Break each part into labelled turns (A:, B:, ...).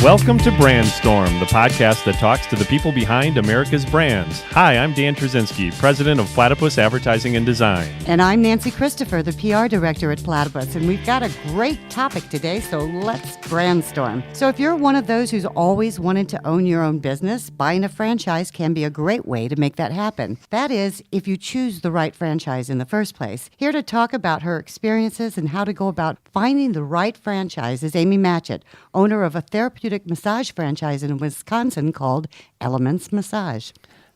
A: Welcome to Brandstorm, the podcast that talks to the people behind America's brands. Hi, I'm Dan Trzynski, president of Platypus Advertising and Design.
B: And I'm Nancy Christopher, the PR director at Platypus, and we've got a great topic today, so let's brandstorm. So if you're one of those who's always wanted to own your own business, buying a franchise can be a great way to make that happen. That is, if you choose the right franchise in the first place. Here to talk about her experiences and how to go about finding the right franchise is Aimee Matchette, owner of a therapeutic massage franchise in Wisconsin called Elements Massage.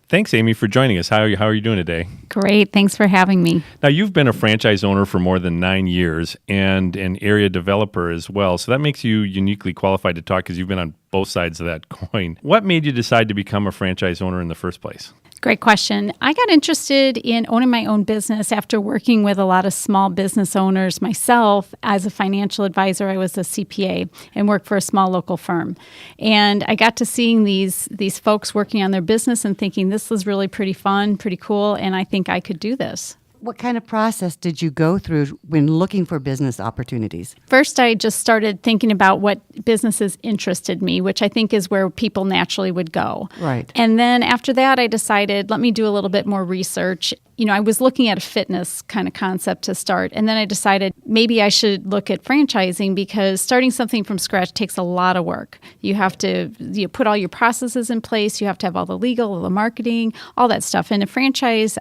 A: Thanks, Amy, for joining us. How are you doing today?
C: Great. Thanks for having me.
A: Now, you've been a franchise owner for more than 9 years and an area developer as well. So that makes you uniquely qualified to talk because you've been on both sides of that coin. What made you decide to become a franchise owner in the first place?
C: Great question. I got interested in owning my own business after working with a lot of small business owners myself. As a financial advisor, I was a CPA and worked for a small local firm. And I got to seeing these folks working on their business and thinking this was really pretty fun, pretty cool, and I think I could do this.
B: What kind of process did you go through when looking for business opportunities?
C: First, I just started thinking about what businesses interested me, which I think is where people naturally would go.
B: Right.
C: And then after that, I decided, let me do a little bit more research. I was looking at a fitness kind of concept to start. And then I decided maybe I should look at franchising because starting something from scratch takes a lot of work. You have to put all your processes in place. You have to have all the legal, the marketing, all that stuff. And a franchise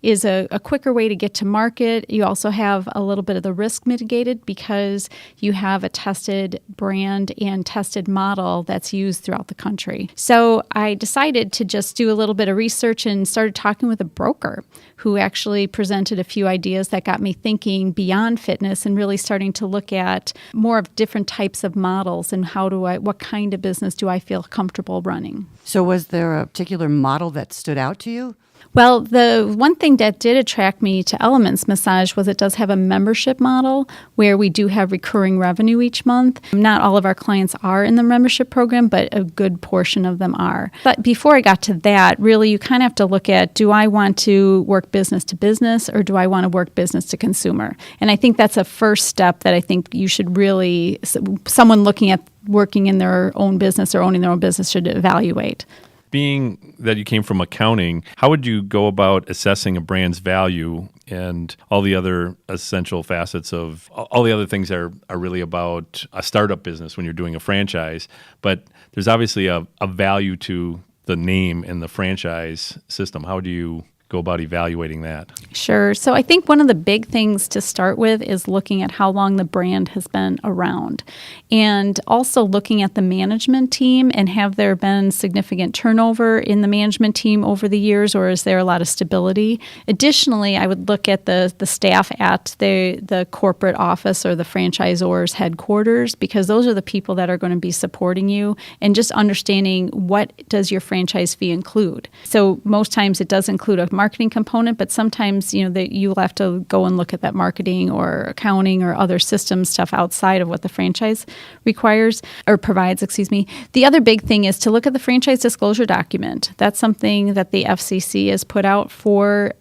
C: is a quicker way to get to market. You also have a little bit of the risk mitigated because you have a tested brand and tested model that's used throughout the country. So I decided to just do a little bit of research and started talking with a broker who actually presented a few ideas that got me thinking beyond fitness and really starting to look at more of different types of models and what kind of business do I feel comfortable running.
B: So was there a particular model that stood out to you?
C: Well, the one thing that did attract me to Elements Massage was it does have a membership model where we do have recurring revenue each month. Not all of our clients are in the membership program, but a good portion of them are. But before I got to that, really you kind of have to look at, do I want to work business to business or do I want to work business to consumer? And I think that's a first step that I think you should really, someone looking at working in their own business or owning their own business should evaluate.
A: Being that you came from accounting, how would you go about assessing a brand's value and all the other essential facets of all the other things that are really about a startup business when you're doing a franchise? But there's obviously a value to the name and the franchise system. How do you go about evaluating that?
C: Sure. So I think one of the big things to start with is looking at how long the brand has been around and also looking at the management team and have there been significant turnover in the management team over the years or is there a lot of stability? Additionally, I would look at the staff at the corporate office or the franchisor's headquarters because those are the people that are going to be supporting you and just understanding what does your franchise fee include. So most times it does include a marketing component, but sometimes you'll have to go and look at that marketing or accounting or other system stuff outside of what the franchise requires or provides. The other big thing is to look at the franchise disclosure document. That's something that the FCC has put out for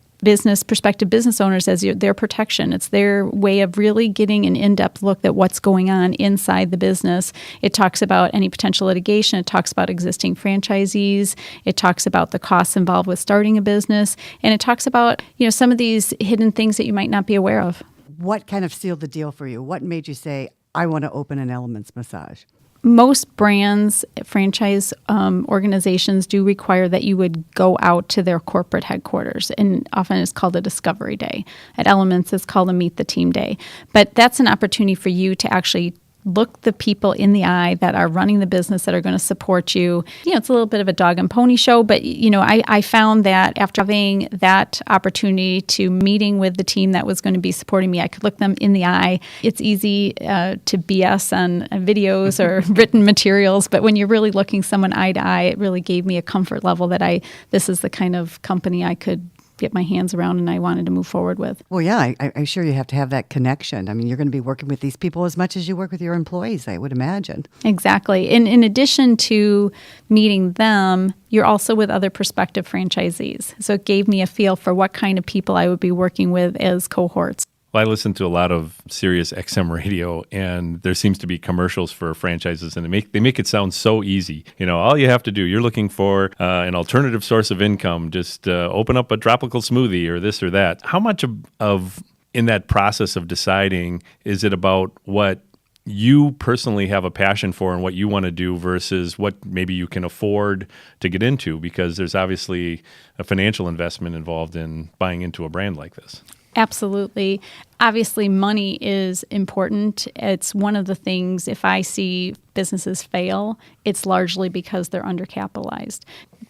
C: prospective business owners as their protection. It's their way of really getting an in-depth look at what's going on inside the business. It talks about any potential litigation. It talks about existing franchisees. It talks about the costs involved with starting a business. And it talks about, some of these hidden things that you might not be aware of.
B: What kind of sealed the deal for you? What made you say, I want to open an Elements Massage?
C: Most brands, franchise organizations do require that you would go out to their corporate headquarters, and often it's called a discovery day. At Elements, it's called a meet the team day. But that's an opportunity for you to actually look the people in the eye that are running the business that are going to support you. It's a little bit of a dog and pony show, but I found that after having that opportunity to meeting with the team that was going to be supporting me, I could look them in the eye. It's easy to BS on videos or written materials, but when you're really looking someone eye to eye, it really gave me a comfort level that this is the kind of company I could get my hands around and I wanted to move forward with.
B: Well, yeah, I'm sure you have to have that connection. I mean, you're going to be working with these people as much as you work with your employees, I would imagine.
C: Exactly. And in addition to meeting them, you're also with other prospective franchisees. So it gave me a feel for what kind of people I would be working with as cohorts.
A: Well, I listen to a lot of Sirius XM radio, and there seems to be commercials for franchises, and they make it sound so easy. All you have to do, you're looking for an alternative source of income, just open up a tropical smoothie or this or that. How much of in that process of deciding is it about what you personally have a passion for and what you want to do versus what maybe you can afford to get into? Because there's obviously a financial investment involved in buying into a brand like this.
C: Absolutely. Obviously, money is important. It's one of the things, if I see businesses fail, it's largely because they're undercapitalized.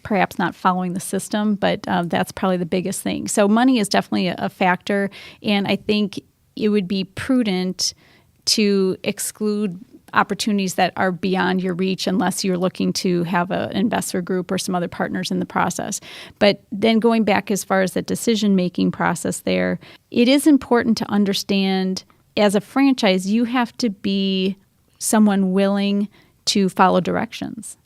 C: Perhaps not following the system, but that's probably the biggest thing. So money is definitely a factor, and I think it would be prudent to exclude opportunities that are beyond your reach unless you're looking to have an investor group or some other partners in the process. But then going back as far as the decision-making process there, it is important to understand as a franchise, you have to be someone willing to follow directions.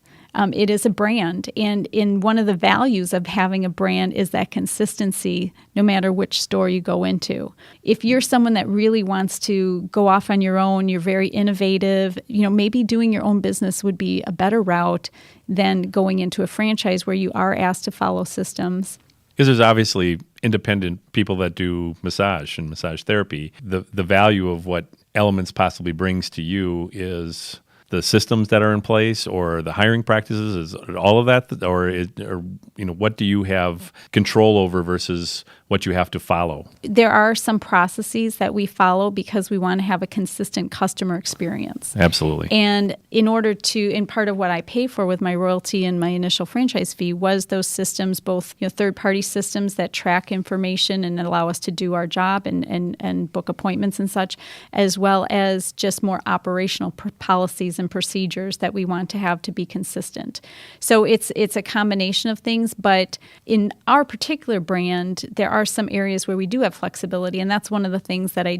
C: It is a brand, and one of the values of having a brand is that consistency no matter which store you go into. If you're someone that really wants to go off on your own, you're very innovative, maybe doing your own business would be a better route than going into a franchise where you are asked to follow systems.
A: Because there's obviously independent people that do massage and massage therapy. The value of what Elements possibly brings to you is the systems that are in place, or the hiring practices, is all of that, or what do you have control over versus what you have to follow?
C: There are some processes that we follow because we want to have a consistent customer experience.
A: Absolutely.
C: And in order to, and part of what I pay for with my royalty and my initial franchise fee was those systems, both third-party systems that track information and allow us to do our job and book appointments and such, as well as just more operational policies and procedures that we want to have to be consistent. So it's a combination of things, but in our particular brand, there are some areas where we do have flexibility, and that's one of the things that I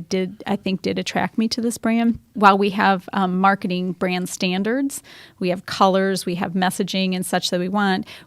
C: think did attract me to this brand. While we have marketing brand standards, we have colors, we have messaging and such that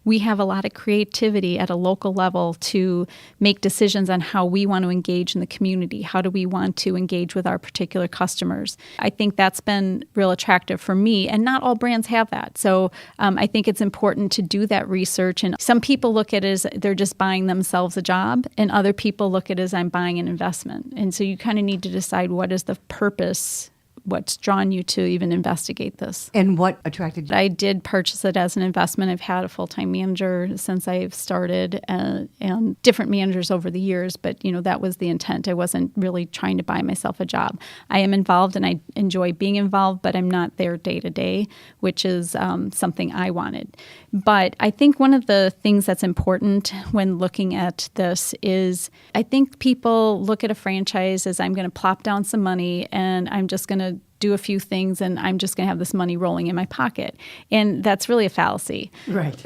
C: we have a lot of creativity at a local level to make decisions on how we want to engage in the community. How do we want to engage with our particular customers? I think that's been real attractive for me, and not all brands have that. So I think it's important to do that research, and some people look at it as they're just buying themselves a job, and other people look at it as I'm buying an investment. And so you kind of need to decide what is the purpose, what's drawn you to even investigate this.
B: And what attracted you?
C: I did purchase it as an investment. I've had a full-time manager since I've started, and different managers over the years, but that was the intent. I wasn't really trying to buy myself a job. I am involved and I enjoy being involved, but I'm not there day to day, which is something I wanted. But I think one of the things that's important when looking at this is I think people look at a franchise as I'm going to plop down some money and I'm just going to do a few things and I'm just going to have this money rolling in my pocket. And that's really a fallacy.
B: Right.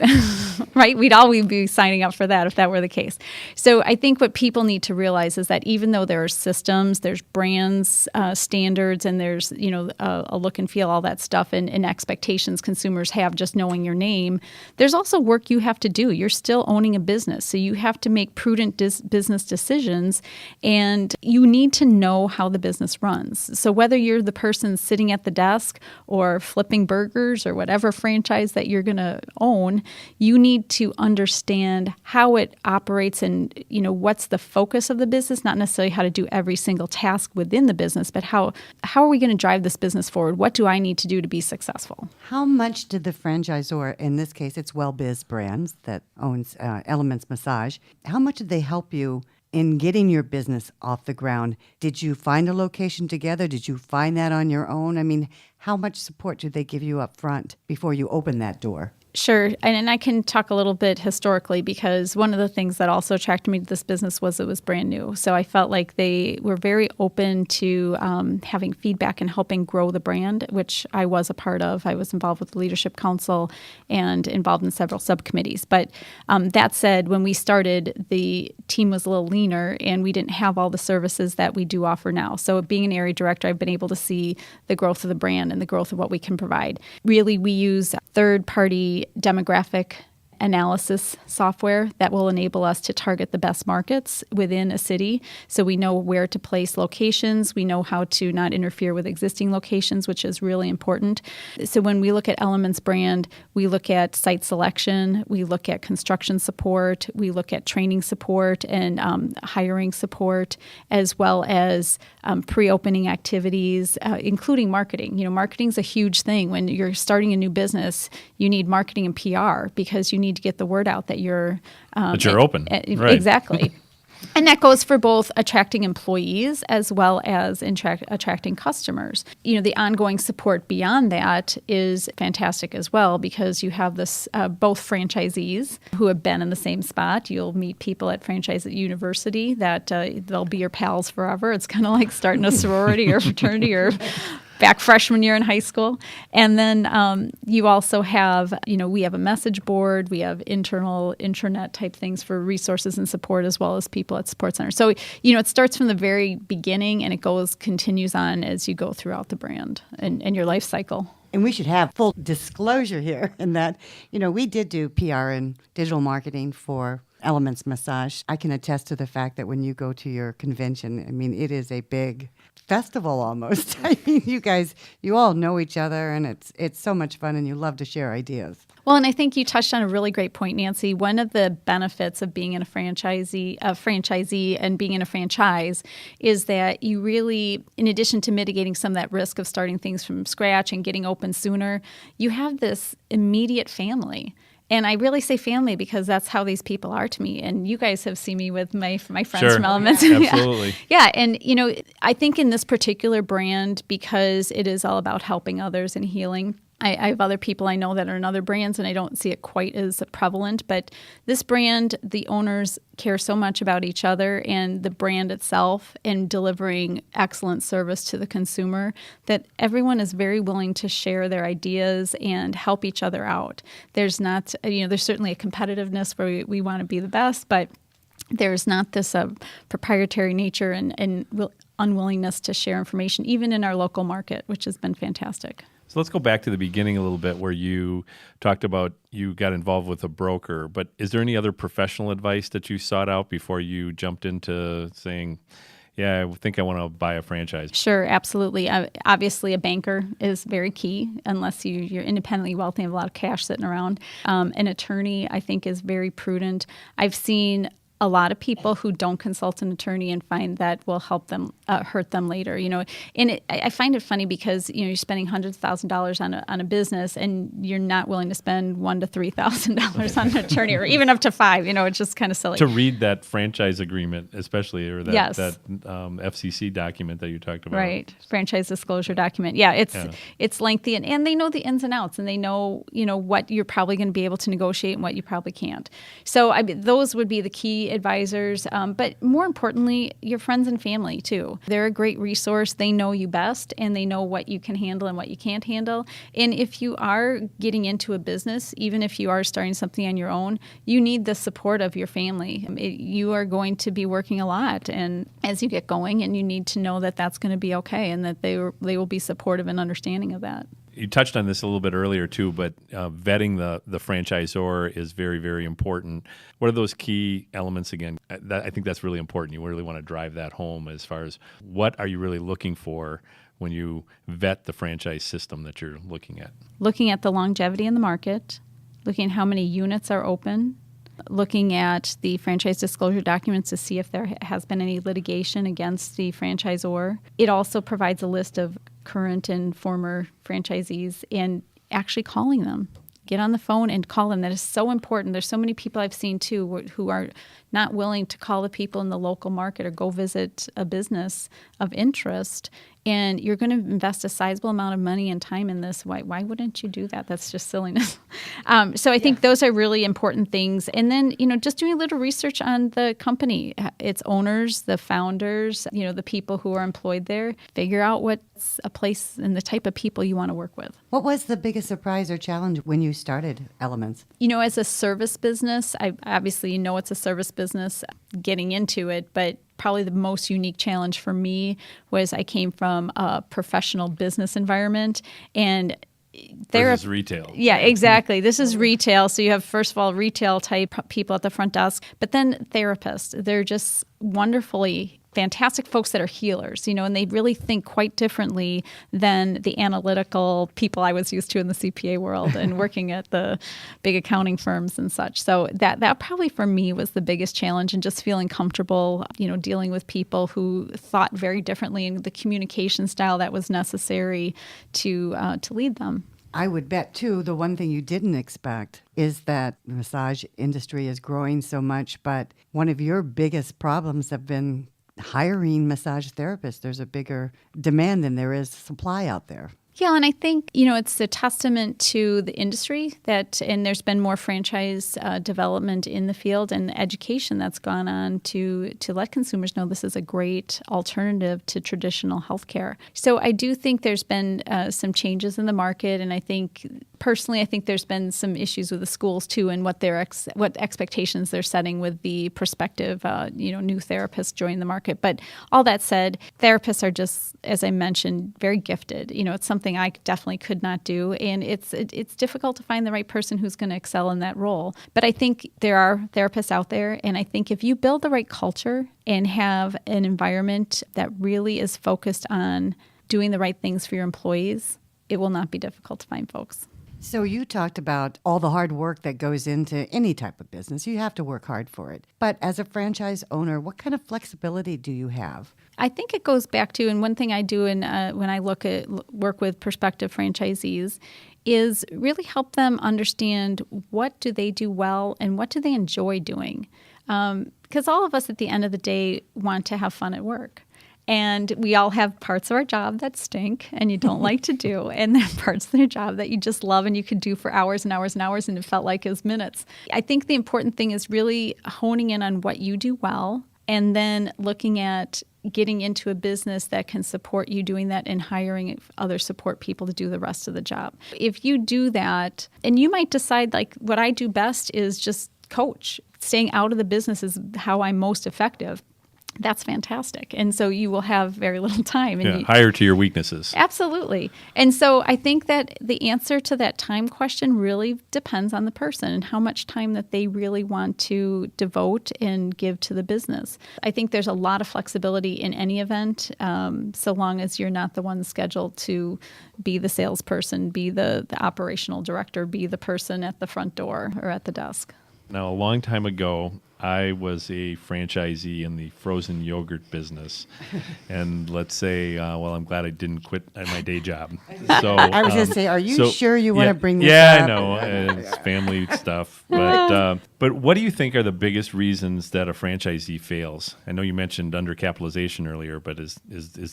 C: Right? We'd always be signing up for that if that were the case. So I think what people need to realize is that even though there are systems, there's brands, standards, and there's, a look and feel, all that stuff, and expectations consumers have just knowing your name, there's also work you have to do. You're still owning a business. So you have to make prudent business decisions, and you need to know how the business runs. So whether you're the person sitting at the desk or flipping burgers or whatever franchise that you're going to own, you need to understand how it operates and, what's the focus of the business, not necessarily how to do every single task within the business, but how are we going to drive this business forward? What do I need to do to be successful?
B: How much did the franchisor, in this case, it's WellBiz Brands that owns Elements Massage, how much did they help you in getting your business off the ground? Did you find a location together? Did you find that on your own? I mean, how much support did they give you up front before you opened that door?
C: Sure. And I can talk a little bit historically, because one of the things that also attracted me to this business was it was brand new. So I felt like they were very open to having feedback and helping grow the brand, which I was a part of. I was involved with the Leadership Council and involved in several subcommittees. But that said, when we started, the team was a little leaner and we didn't have all the services that we do offer now. So being an area director, I've been able to see the growth of the brand and the growth of what we can provide. Really, we use third-party demographic analysis software that will enable us to target the best markets within a city. So we know where to place locations. We know how to not interfere with existing locations, which is really important. So when we look at Elements brand, we look at site selection, we look at construction support, we look at training support and hiring support, as well as pre-opening activities, including marketing. Marketing's a huge thing. When you're starting a new business, you need marketing and PR because you need to get the word out that you're
A: open. Right.
C: Exactly. And that goes for both attracting employees as well as attracting customers. The ongoing support beyond that is fantastic as well because you have this both franchisees who have been in the same spot. You'll meet people at Franchise University that they'll be your pals forever. It's kind of like starting a sorority or fraternity or back freshman year in high school. And then you also have, we have a message board, we have internal intranet type things for resources and support as well as people at support centers. So, it starts from the very beginning and it continues on as you go throughout the brand and your life cycle.
B: And we should have full disclosure here in that, we did do PR and digital marketing for Elements Massage. I can attest to the fact that when you go to your convention, it is a big festival almost. You all know each other and it's so much fun and you love to share ideas.
C: Well, and I think you touched on a really great point, Nancy. One of the benefits of being in a franchisee and being in a franchise is that you really, in addition to mitigating some of that risk of starting things from scratch and getting open sooner, you have this immediate family. And I really say family because that's how these people are to me. And you guys have seen me with my friends from Elements.
A: Absolutely.
C: Yeah. And, I think in this particular brand, because it is all about helping others and healing, I have other people I know that are in other brands, and I don't see it quite as prevalent. But this brand, the owners care so much about each other and the brand itself and delivering excellent service to the consumer that everyone is very willing to share their ideas and help each other out. There's not, there's certainly a competitiveness where we want to be the best, but there's not this proprietary nature and unwillingness to share information, even in our local market, which has been fantastic.
A: So let's go back to the beginning a little bit where you talked about you got involved with a broker, but is there any other professional advice that you sought out before you jumped into saying, yeah, I think I want to buy a franchise?
C: Sure, absolutely. Obviously, a banker is very key unless you're independently wealthy and have a lot of cash sitting around. An attorney, I think, is very prudent. I've seen a lot of people who don't consult an attorney and find that will help them hurt them later. And I find it funny because you're spending hundreds of thousands of dollars on a business and you're not willing to spend $1,000 to $3,000 on an attorney or even up to $5,000. It's just kind of silly.
A: To read that franchise agreement, especially, or that FCC document that you talked about.
C: Right, franchise disclosure document. Yeah, it's lengthy and they know the ins and outs and they know what you're probably going to be able to negotiate and what you probably can't. So those would be the key advisors, but more importantly, your friends and family too. They're a great resource. They know you best and they know what you can handle and what you can't handle. And if you are getting into a business, even if you are starting something on your own, you need the support of your family. You are going to be working a lot and as you get going, and you need to know that that's going to be okay and that they will be supportive and understanding of that.
A: You touched on this a little bit earlier too, but vetting the franchisor is very, very important. What are those key elements again? I think that's really important. You really want to drive that home as far as what are you really looking for when you vet the franchise system that you're looking at?
C: Looking at the longevity in the market, looking at how many units are open, looking at the franchise disclosure documents to see if there has been any litigation against the franchisor. It also provides a list of current and former franchisees and actually calling them. Get on the phone and call them. That is so important. There's so many people I've seen too who are not willing to call the people in the local market or go visit a business of interest. And you're going to invest a sizable amount of money and time in this. Why wouldn't you do that? That's just silliness. So I think those are really important things. And then, just doing a little research on the company, its owners, the founders, the people who are employed there. Figure out what's a place and the type of people you want to work with.
B: What was the biggest surprise or challenge when you started Elements?
C: As a service business, obviously it's a service business getting into it, but probably the most unique challenge for me was I came from a professional business environment, and
A: Versus retail.
C: Yeah, exactly. This is retail. So you have, first of all, retail type people at the front desk, but then therapists. They're just wonderfully fantastic folks that are healers, and they really think quite differently than the analytical people I was used to in the CPA world and working at the big accounting firms and such. So that probably for me was the biggest challenge, and just feeling comfortable, dealing with people who thought very differently, and the communication style that was necessary to lead them.
B: I would bet, too, the one thing you didn't expect is that the massage industry is growing so much, but one of your biggest problems have been hiring massage therapists. There's a bigger demand than there is supply out there.
C: Yeah, and I think, it's a testament to the industry and there's been more franchise development in the field and education that's gone on to let consumers know this is a great alternative to traditional healthcare. So I do think there's been some changes in the market, and I think there's been some issues with the schools too, and what expectations they're setting with the prospective new therapists joining the market. But all that said, therapists are just, as I mentioned, very gifted. It's something I definitely could not do, and it's difficult to find the right person who's going to excel in that role. But I think there are therapists out there, and I think if you build the right culture and have an environment that really is focused on doing the right things for your employees, it will not be difficult to find folks.
B: So you talked about all the hard work that goes into any type of business. You have to work hard for it. But as a franchise owner, what kind of flexibility do you have?
C: I think it goes back to, and one thing I do when I work with prospective franchisees is really help them understand what do they do well and what do they enjoy doing. Because all of us at the end of the day want to have fun at work. And we all have parts of our job that stink and you don't like to do, and then parts of your job that you just love and you could do for hours and hours and hours, and it felt like it was minutes. I think the important thing is really honing in on what you do well, and then looking at getting into a business that can support you doing that and hiring other support people to do the rest of the job. If you do that, and you might decide, like, what I do best is just coach. Staying out of the business is how I'm most effective. That's fantastic. And so you will have very little time. And
A: hire to your weaknesses.
C: Absolutely. And so I think that the answer to that time question really depends on the person and how much time that they really want to devote and give to the business. I think there's a lot of flexibility in any event, so long as you're not the one scheduled to be the salesperson, be the operational director, be the person at the front door or at the desk.
A: Now, a long time ago, I was a franchisee in the frozen yogurt business. And let's say, I'm glad I didn't quit at my day job. So
B: I was going to say, are you sure you want to bring this up?
A: Yeah, I know. It's family stuff. But what do you think are the biggest reasons that a franchisee fails? I know you mentioned undercapitalization earlier, but is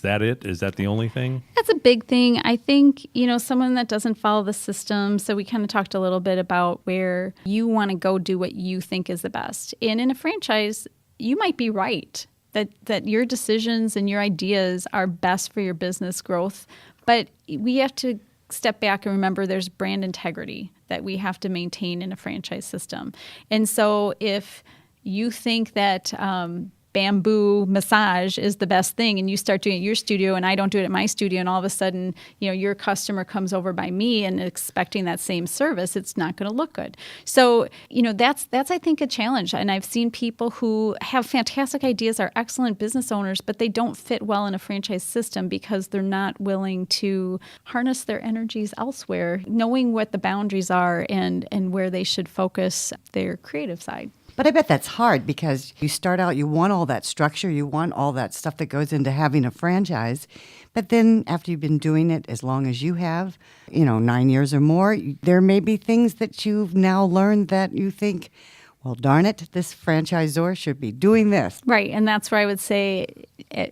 A: that it? Is that the only thing?
C: That's a big thing. I think, someone that doesn't follow the system. So we kind of talked a little bit about where you want to go do what you think is the best. And in a franchise, you might be right that your decisions and your ideas are best for your business growth. But we have to step back and remember there's brand integrity that we have to maintain in a franchise system. And so if you think that bamboo massage is the best thing and you start doing it at your studio and I don't do it at my studio, and all of a sudden, your customer comes over by me and expecting that same service, it's not going to look good. So, that's I think a challenge. And I've seen people who have fantastic ideas, are excellent business owners, but they don't fit well in a franchise system because they're not willing to harness their energies elsewhere, knowing what the boundaries are and where they should focus their creative side.
B: But I bet that's hard because you start out, you want all that structure, you want all that stuff that goes into having a franchise. But then after you've been doing it as long as you have, 9 years or more, there may be things that you've now learned that you think, well, darn it, this franchisor should be doing this.
C: Right. And that's where I would say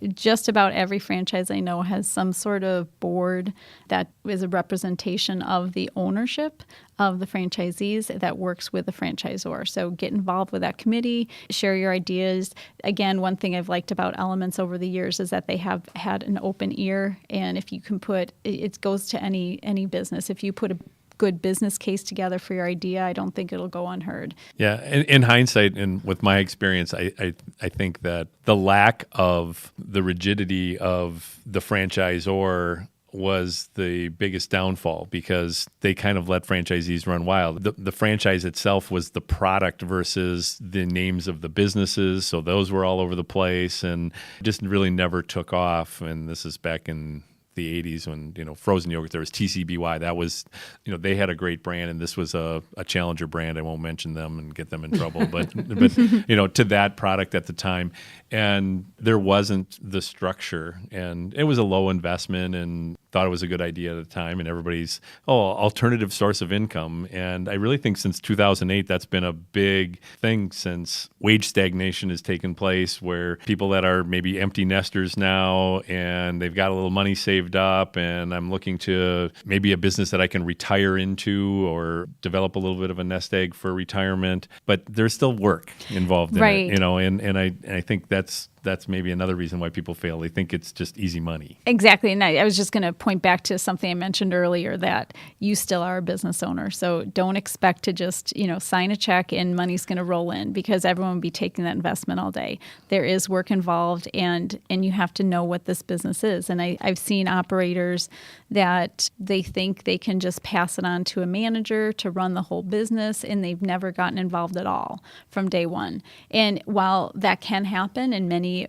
C: just about every franchise I know has some sort of board that is a representation of the ownership of the franchisees that works with the franchisor. So get involved with that committee, share your ideas. Again, one thing I've liked about Elements over the years is that they have had an open ear. And if you can it goes to any business. If you put a good business case together for your idea, I don't think it'll go unheard.
A: Yeah, in hindsight and with my experience, I think that the lack of the rigidity of the franchisor was the biggest downfall because they kind of let franchisees run wild. The franchise itself was the product versus the names of the businesses. So those were all over the place and just really never took off. And this is back in the 80s when, frozen yogurt, there was TCBY. That was, they had a great brand, and this was a challenger brand. I won't mention them and get them in trouble, but to that product at the time. And there wasn't the structure, and it was a low investment, and thought it was a good idea at the time, and everybody's, alternative source of income. And I really think since 2008, that's been a big thing, since wage stagnation has taken place, where people that are maybe empty nesters now, and they've got a little money saved up, and I'm looking to maybe a business that I can retire into or develop a little bit of a nest egg for retirement. But there's still work involved in it, and I think that's maybe another reason why people fail. They think it's just easy money.
C: Exactly. And I was just going to point back to something I mentioned earlier, that you still are a business owner. So don't expect to just, sign a check and money's going to roll in, because everyone will be taking that investment all day. There is work involved, and you have to know what this business is. And I've seen operators that they think they can just pass it on to a manager to run the whole business, and they've never gotten involved at all from day one. And while that can happen in many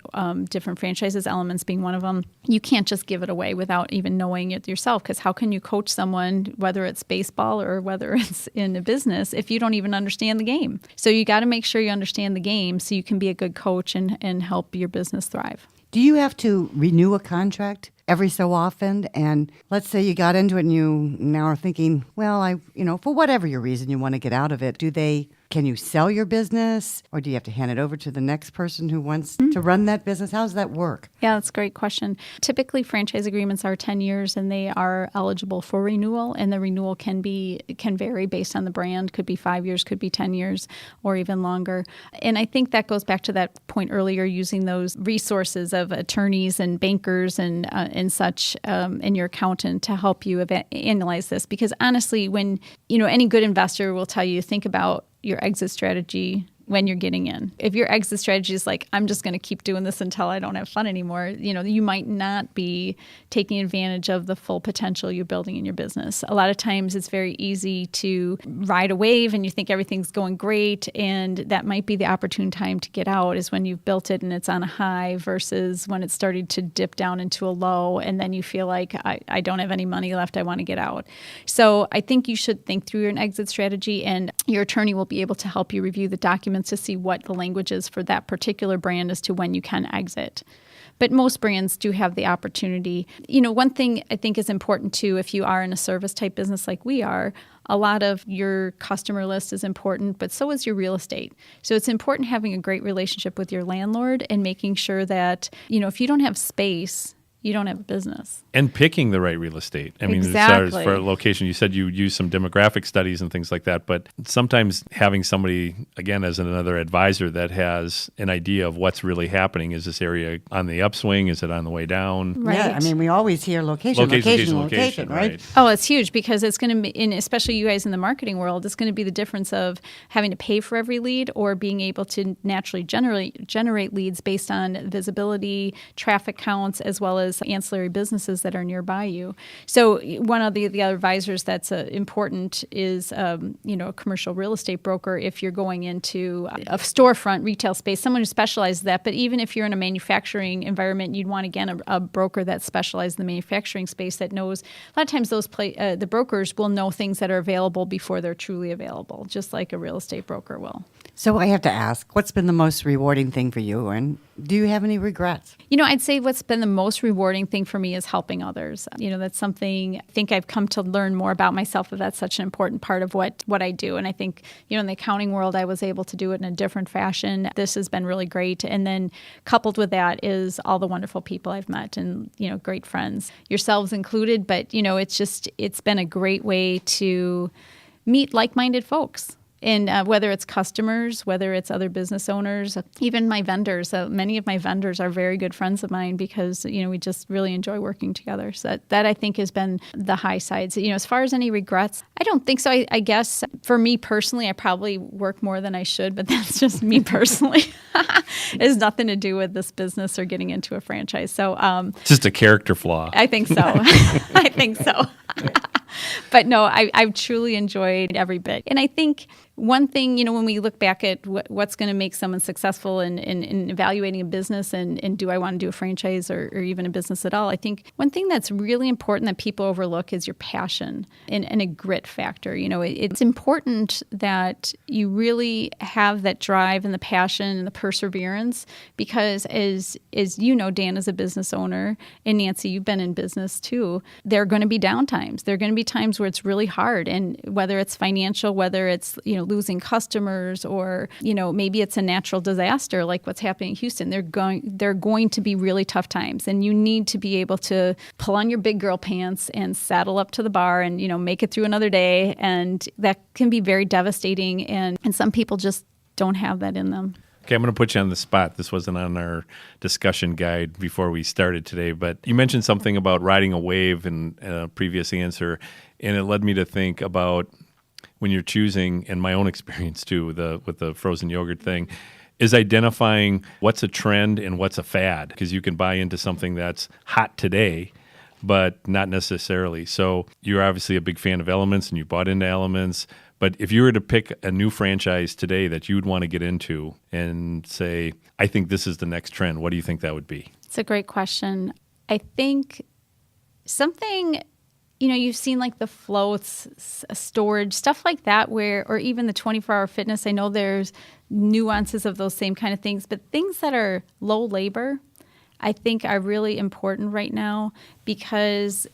C: different franchises, Elements being one of them, you can't just give it away without even knowing it yourself, because how can you coach someone, whether it's baseball or whether it's in a business, if you don't even understand the game? So you got to make sure you understand the game so you can be a good coach and help your business thrive.
B: Do you have to renew a contract every so often? And let's say you got into it and you now are thinking, well, for whatever your reason you want to get out of it, can you sell your business, or do you have to hand it over to the next person who wants to run that business? How does that work?
C: Yeah, that's a great question. Typically, franchise agreements are 10 years, and they are eligible for renewal. And the renewal can vary based on the brand. Could be 5 years, could be 10 years, or even longer. And I think that goes back to that point earlier, using those resources of attorneys and bankers and such, and your accountant to help you analyze this. Because honestly, when any good investor will tell you, think about your exit strategy when you're getting in. If your exit strategy is like, I'm just going to keep doing this until I don't have fun anymore, you might not be taking advantage of the full potential you're building in your business. A lot of times it's very easy to ride a wave and you think everything's going great, and that might be the opportune time to get out, is when you've built it and it's on a high, versus when it's started to dip down into a low, and then you feel like, I don't have any money left, I want to get out. So I think you should think through your exit strategy, and your attorney will be able to help you review the documents to see what the language is for that particular brand as to when you can exit. But most brands do have the opportunity. One thing I think is important too, if you are in a service type business like we are, a lot of your customer list is important, but so is your real estate. So it's important having a great relationship with your landlord and making sure that, if you don't have space, you don't have a business.
A: And picking the right real estate. I mean,
C: exactly.
A: As far as for a location, you said you use some demographic studies and things like that, but sometimes having somebody, again, as another advisor that has an idea of what's really happening. Is this area on the upswing? Is it on the way down?
C: Right.
B: Yeah, we always hear location, right?
C: Oh, it's huge, because it's going to be, and especially you guys in the marketing world, it's going to be the difference of having to pay for every lead or being able to naturally generate leads based on visibility, traffic counts, as well as ancillary businesses that are nearby you. So one of the other advisors that's important is, a commercial real estate broker. If you're going into a storefront retail space, someone who specializes that. But even if you're in a manufacturing environment, you'd want, again, a broker that specializes in the manufacturing space, that knows. A lot of times the brokers will know things that are available before they're truly available, just like a real estate broker will.
B: So I have to ask, what's been the most rewarding thing for you, and do you have any regrets?
C: I'd say what's been the most rewarding thing for me is helping others. That's something I think I've come to learn more about myself, that that's such an important part of what I do. And I think, in the accounting world, I was able to do it in a different fashion. This has been really great. And then coupled with that is all the wonderful people I've met, and, great friends, yourselves included. But, it's been a great way to meet like-minded folks. And whether it's customers, whether it's other business owners, even my vendors. Many of my vendors are very good friends of mine because, we just really enjoy working together. So that I think has been the high sides. As far as any regrets, I don't think so. I guess for me personally, I probably work more than I should, but that's just me personally. It has nothing to do with this business or getting into a franchise. So
A: it's just a character flaw.
C: I think so. I think so. But no, I've truly enjoyed every bit. And I think one thing, when we look back at what's going to make someone successful in evaluating a business and do I want to do a franchise or even a business at all, I think one thing that's really important that people overlook is your passion and a grit factor. It's important that you really have that drive and the passion and the perseverance because as you know, Dan is a business owner, and Nancy, you've been in business too, there are going to be downtimes. There are going to be times where it's really hard, and whether it's financial, whether it's losing customers, or maybe it's a natural disaster like what's happening in Houston. They're going to be really tough times, and you need to be able to pull on your big girl pants and saddle up to the bar and make it through another day, and that can be very devastating, and some people just don't have that in them.
A: Okay, I'm going to put you on the spot. This wasn't on our discussion guide before we started today, but you mentioned something about riding a wave in a previous answer, and it led me to think about when you're choosing, and my own experience too, with the frozen yogurt thing, is identifying what's a trend and what's a fad, because you can buy into something that's hot today, but not necessarily. So you're obviously a big fan of Elements, and you bought into Elements. But if you were to pick a new franchise today that you'd want to get into and say, I think this is the next trend, what do you think that would be?
C: It's a great question. I think something, you've seen like the floats, storage, stuff like that, or even the 24-hour fitness. I know there's nuances of those same kind of things, but things that are low labor, I think are really important right now because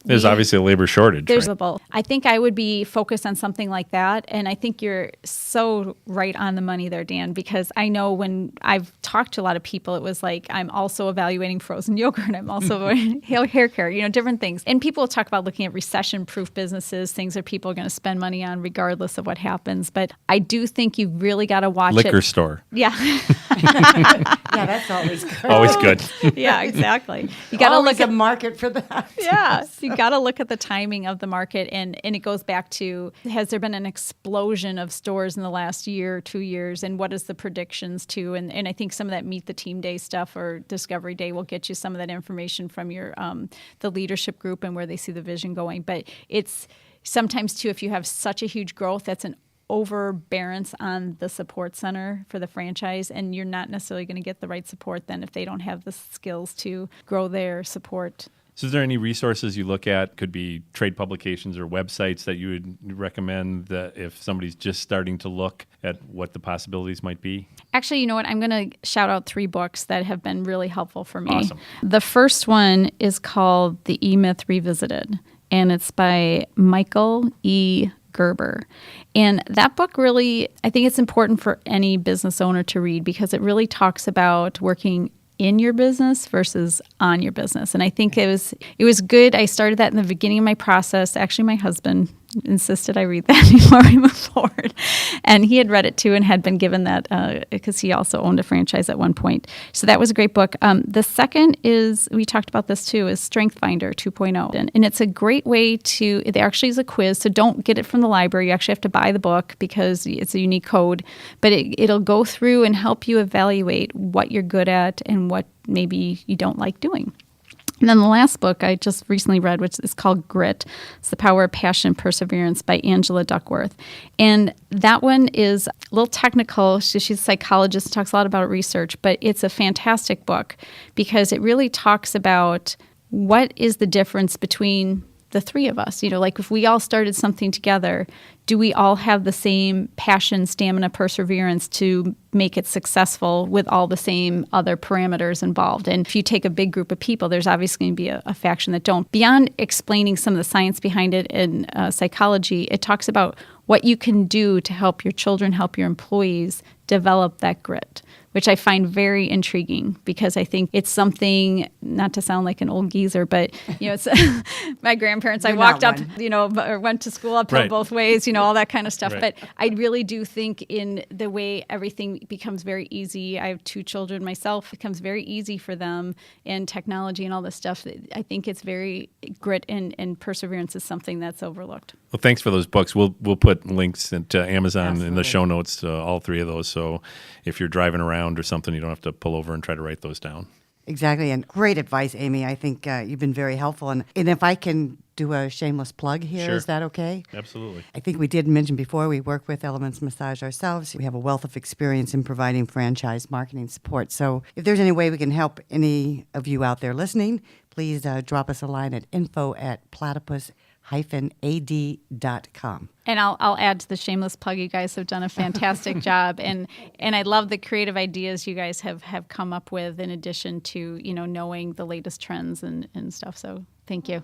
A: there's obviously a labor shortage.
C: There's
A: right?
C: a both. I think I would be focused on something like that. And I think you're so right on the money there, Dan, because I know when I've talked to a lot of people, it was like, I'm also evaluating frozen yogurt. I'm also hair care, different things. And people talk about looking at recession-proof businesses, things that people are going to spend money on regardless of what happens. But I do think you've really got to watch
A: Liquor store.
C: Yeah.
B: Yeah, that's always good.
A: Always good.
C: Yeah, exactly. You got to
B: look
C: look
B: at market for that.
C: Yeah. You got to look at the timing of the market, and it goes back to, has there been an explosion of stores in the last year or 2 years, and what is the predictions too? And I think some of that Meet the Team Day stuff or Discovery Day will get you some of that information from your the leadership group and where they see the vision going. But it's sometimes too, if you have such a huge growth, that's an overbearance on the support center for the franchise, and you're not necessarily going to get the right support then if they don't have the skills to grow their support.
A: So is there any resources you look at, could be trade publications or websites, that you would recommend that if somebody's just starting to look at what the possibilities might be?
C: Actually, you know what? I'm going to shout out 3 books that have been really helpful for me.
A: Awesome.
C: The first one is called The E-Myth Revisited, and it's by Michael E. Gerber. And that book really, I think it's important for any business owner to read because it really talks about working in your business versus on your business. And I think it was good. I started that in the beginning of my process. Actually, my husband insisted I read that before I move forward. And he had read it too and had been given that because he also owned a franchise at one point. So that was a great book. The second is, we talked about this too, is Strength Finder 2.0. And it's a great way to, it actually is a quiz, so don't get it from the library. You actually have to buy the book because it's a unique code. But it'll go through and help you evaluate what you're good at and what maybe you don't like doing. And then the last book I just recently read, which is called Grit. It's The Power of Passion and Perseverance by Angela Duckworth. And that one is a little technical. She's a psychologist, talks a lot about research, but it's a fantastic book because it really talks about what is the difference between the 3 of us. Like if we all started something together, do we all have the same passion, stamina, perseverance to make it successful with all the same other parameters involved? And if you take a big group of people, there's obviously going to be a faction that don't. Beyond explaining some of the science behind it in psychology, it talks about what you can do to help your children, help your employees develop that grit. which I find very intriguing because I think it's something, not to sound like an old geezer, but it's my grandparents, I walked up, or went to school uphill both ways, all that kind of stuff. But I really do think in the way everything becomes very easy. I have 2 children myself. It becomes very easy for them, and technology and all this stuff. I think it's very grit and perseverance is something that's overlooked.
A: Well, thanks for those books. We'll put links to Amazon
B: Absolutely.
A: in the show notes, all 3 of those. So if you're driving around or something, you don't have to pull over and try to write those down.
B: Exactly. And great advice, Aimee. I think you've been very helpful. And if I can do a shameless plug here,
A: Sure.
B: Is that okay?
A: Absolutely.
B: I think we did mention before we work with Elements Massage ourselves. We have a wealth of experience in providing franchise marketing support. So if there's any way we can help any of you out there listening, please drop us a line at info@platypus-ad.com.
C: And I'll add to the shameless plug. You guys have done a fantastic job, and I love the creative ideas you guys have come up with in addition to knowing the latest trends and stuff. So thank you.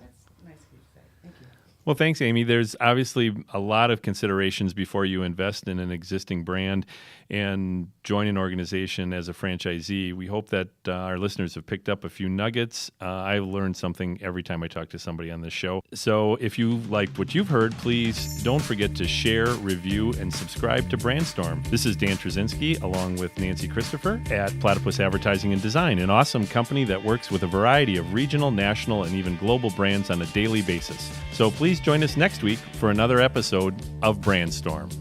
A: Well, thanks, Aimee. There's obviously a lot of considerations before you invest in an existing brand and join an organization as a franchisee. We hope that our listeners have picked up a few nuggets. I learned something every time I talk to somebody on this show. So if you liked what you've heard, please don't forget to share, review, and subscribe to Brandstorm. This is Dan Trzynski along with Nancy Christopher at Platypus Advertising and Design, an awesome company that works with a variety of regional, national, and even global brands on a daily basis. So please join us next week for another episode of Brandstorm.